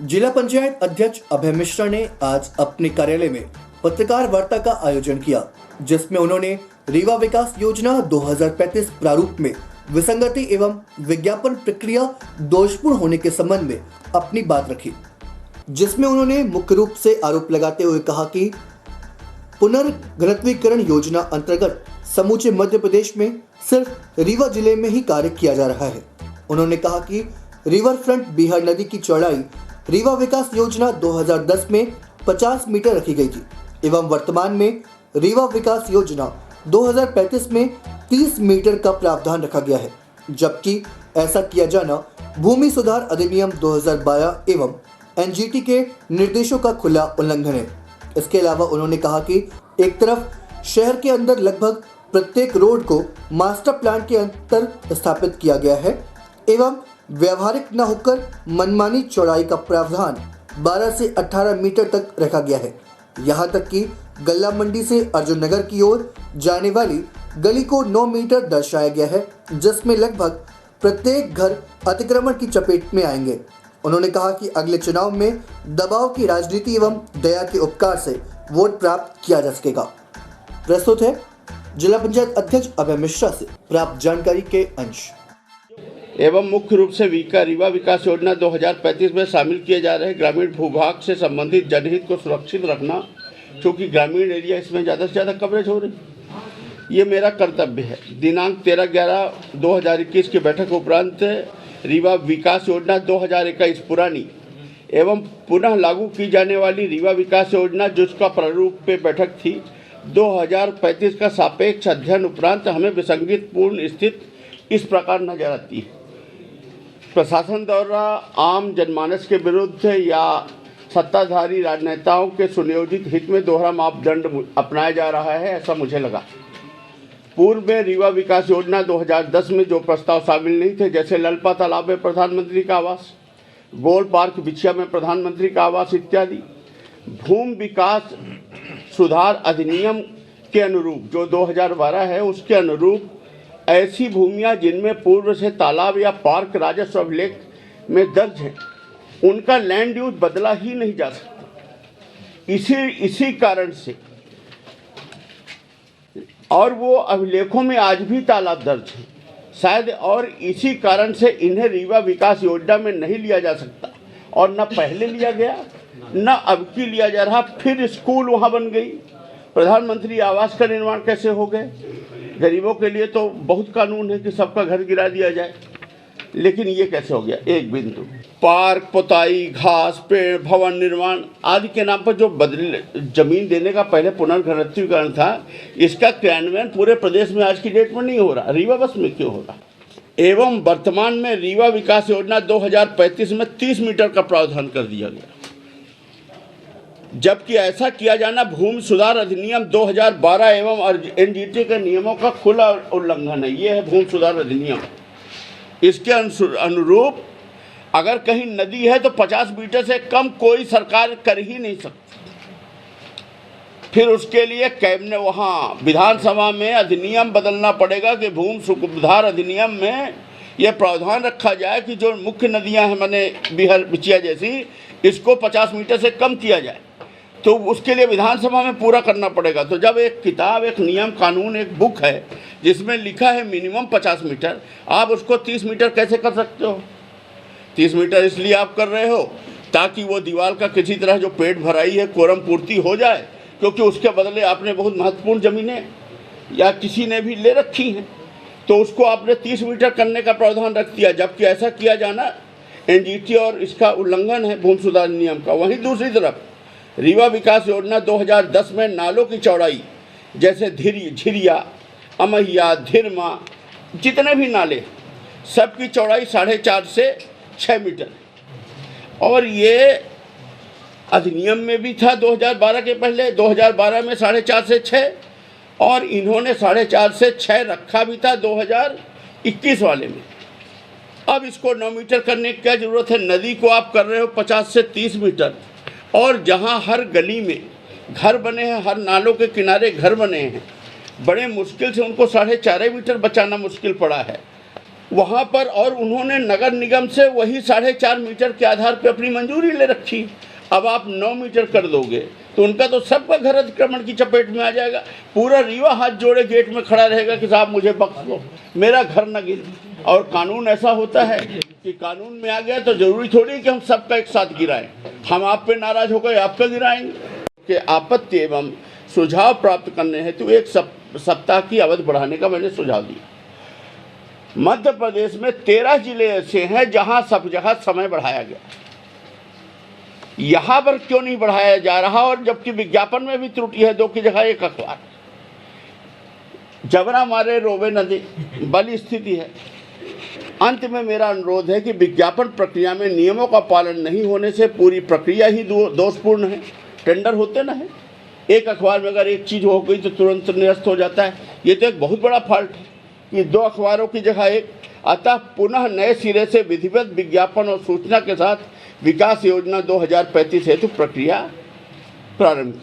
जिला पंचायत अध्यक्ष अभय मिश्रा ने आज अपने कार्यालय में पत्रकार वार्ता का आयोजन किया, जिसमें उन्होंने रीवा विकास योजना 2035 प्रारूप में विसंगति एवं विज्ञापन प्रक्रिया दोषपूर्ण होने के संबंध में अपनी बात रखी, जिसमें उन्होंने मुख्य रूप से आरोप लगाते हुए कहा कि पुनर्घनत्वीकरण योजना अंतर्गत समूचे मध्य प्रदेश में सिर्फ रीवा जिले में ही कार्य किया जा रहा है। उन्होंने कहा कि रिवर फ्रंट बिहार नदी की चौड़ाई रीवा विकास योजना 2010 में 50 मीटर रखी गई थी एवं वर्तमान में रीवा विकास योजना 2035 में 30 मीटर का प्रावधान रखा गया है, जबकि ऐसा किया जाना भूमि सुधार अधिनियम 2012 एवं एनजीटी के निर्देशों का खुला उल्लंघन है। इसके अलावा उन्होंने कहा कि एक तरफ शहर के अंदर लगभग प्रत्येक रोड को मास्टर प्लान के अंतर स्थापित किया गया है एवं व्यवहारिक न होकर मनमानी चौड़ाई का प्रावधान 12 से 18 मीटर तक रखा गया है। यहाँ तक कि गल्ला मंडी से अर्जुन नगर की ओर जाने वाली गली को 9 मीटर दर्शाया गया है, जिसमें लगभग प्रत्येक घर अतिक्रमण की चपेट में आएंगे। उन्होंने कहा कि अगले चुनाव में दबाव की राजनीति एवं दया के उपकार से वोट प्राप्त किया जा सकेगा। प्रस्तुत है जिला पंचायत अध्यक्ष अभय मिश्रा से प्राप्त जानकारी के अंश। एवं मुख्य रूप से रीवा विकास योजना 2035 में शामिल किए जा रहे ग्रामीण भूभाग से संबंधित जनहित को सुरक्षित रखना, क्योंकि ग्रामीण एरिया इसमें ज़्यादा से ज़्यादा कवरेज हो रही, ये मेरा कर्तव्य है। दिनांक 13/11/2021 की बैठक उपरांत रीवा विकास योजना 2021 पुरानी एवं पुनः लागू की जाने वाली रीवा विकास योजना जिसका प्रारूप पे बैठक थी 2035 का सापेक्ष अध्ययन उपरांत हमें विसंगतिपूर्ण स्थिति इस प्रकार नजर आती है। प्रशासन द्वारा आम जनमानस के विरुद्ध या सत्ताधारी राजनेताओं के सुनियोजित हित में दोहरा मापदंड अपनाया जा रहा है, ऐसा मुझे लगा। पूर्व में रीवा विकास योजना 2010 में जो प्रस्ताव शामिल नहीं थे, जैसे ललपा तालाब में प्रधानमंत्री का आवास, गोल पार्क बिछिया में प्रधानमंत्री का आवास इत्यादि, भूमि विकास सुधार अधिनियम के अनुरूप जो 2012 है उसके अनुरूप ऐसी भूमियां जिनमें पूर्व से तालाब या पार्क राजस्व अभिलेख में दर्ज है, उनका लैंड यूज बदला ही नहीं जा सकता। इसी कारण से और वो अभिलेखों में आज भी तालाब दर्ज है शायद, और इसी कारण से इन्हें रीवा विकास योजना में नहीं लिया जा सकता और न पहले लिया गया न अब की लिया जा रहा। फिर स्कूल वहाँ बन गई, प्रधानमंत्री आवास का निर्माण कैसे हो गए? गरीबों के लिए तो बहुत कानून है कि सबका घर गिरा दिया जाए, लेकिन ये कैसे हो गया? एक बिंदु पार्क, पोताई, घास, पेड़, भवन निर्माण आदि के नाम पर जो जमीन देने का पहले पुनर्घनत्वीकरण था, इसका क्रियान्वयन पूरे प्रदेश में आज की डेट में नहीं हो रहा, रीवा बस में क्यों हो रहा? एवं वर्तमान में रीवा विकास योजना 2035 में 30 मीटर का प्रावधान कर दिया गया, जबकि ऐसा किया जाना भूमि सुधार अधिनियम 2012 एवं एनजीटी के नियमों का खुला उल्लंघन है। ये है भूमि सुधार अधिनियम। इसके अनुरूप अगर कहीं नदी है तो 50 मीटर से कम कोई सरकार कर ही नहीं सकती। फिर उसके लिए कैबिनेट वहाँ विधानसभा में अधिनियम बदलना पड़ेगा कि भूमि सुधार अधिनियम में यह प्रावधान रखा जाए कि जो मुख्य नदियाँ हैं, माने बिहार बिछिया जैसी, इसको 50 मीटर से कम किया जाए, तो उसके लिए विधानसभा में पूरा करना पड़ेगा। तो जब एक किताब, एक नियम कानून, एक बुक है जिसमें लिखा है मिनिमम 50 मीटर, आप उसको 30 मीटर कैसे कर सकते हो? 30 मीटर इसलिए आप कर रहे हो ताकि वो दीवार का किसी तरह जो पेट भराई है कोरम पूर्ति हो जाए, क्योंकि उसके बदले आपने बहुत महत्वपूर्ण ज़मीनें या किसी ने भी ले रखी हैं, तो उसको आपने 30 मीटर करने का प्रावधान रख दिया, जबकि ऐसा किया जाना एनजीटी और इसका उल्लंघन है भूमि सुधार नियम का। वहीं दूसरी तरफ रीवा विकास योजना 2010 में नालों की चौड़ाई जैसे झिरिया, अमहिया, धिरमा, जितने भी नाले सबकी चौड़ाई 4.5 से 6 मीटर, और ये अधिनियम में भी था 2012 के पहले। 2012 में 4.5 से 6 और इन्होंने 4.5 से 6 रखा भी था 2021 वाले में। अब इसको 9 मीटर करने की क्या ज़रूरत है? नदी को आप कर रहे हो 50 से 30 मीटर, और जहाँ हर गली में घर बने हैं, हर नालों के किनारे घर बने हैं, बड़े मुश्किल से उनको 4.5 मीटर बचाना मुश्किल पड़ा है। वहाँ पर, और उन्होंने नगर निगम से वही 4.5 मीटर के आधार पर अपनी मंजूरी ले रखी। अब आप 9 मीटर कर दोगे तो उनका तो सबका घर अतिक्रमण की चपेट में आ जाएगा। पूरा रीवा हाथ जोड़े गेट में खड़ा रहेगा कि साहब मुझे बख्श दो, मेरा घर न गिरे। और कानून ऐसा होता है कि कानून में आ गया तो जरूरी थोड़ी कि हम सबका एक साथ गिराएं। हम आप पे नाराज होकर आप पे गिराएंगे। कि आपत्ति एवं सुझाव प्राप्त करने हेतु 1 सप्ताह की अवधि बढ़ाने का मैंने सुझाव दिया। मध्य प्रदेश में 13 जिले ऐसे हैं जहां सब जगह समय बढ़ाया गया, यहाँ पर क्यों नहीं बढ़ाया जा रहा? और जबकि विज्ञापन में भी त्रुटि है, 2 की जगह 1 अखबार। जबरा मारे रोवे नदी बली स्थिति है। अंत में मेरा अनुरोध है कि विज्ञापन प्रक्रिया में नियमों का पालन नहीं होने से पूरी प्रक्रिया ही दोषपूर्ण है। टेंडर होते ना है, 1 अखबार में अगर एक चीज़ हो गई तो तुरंत निरस्त हो जाता है। ये तो एक बहुत बड़ा फॉल्ट है कि 2 अखबारों की जगह 1। अतः पुनः नए सिरे से विधिवत विज्ञापन और सूचना के साथ विकास योजना 2035 हेतु प्रक्रिया प्रारंभ की।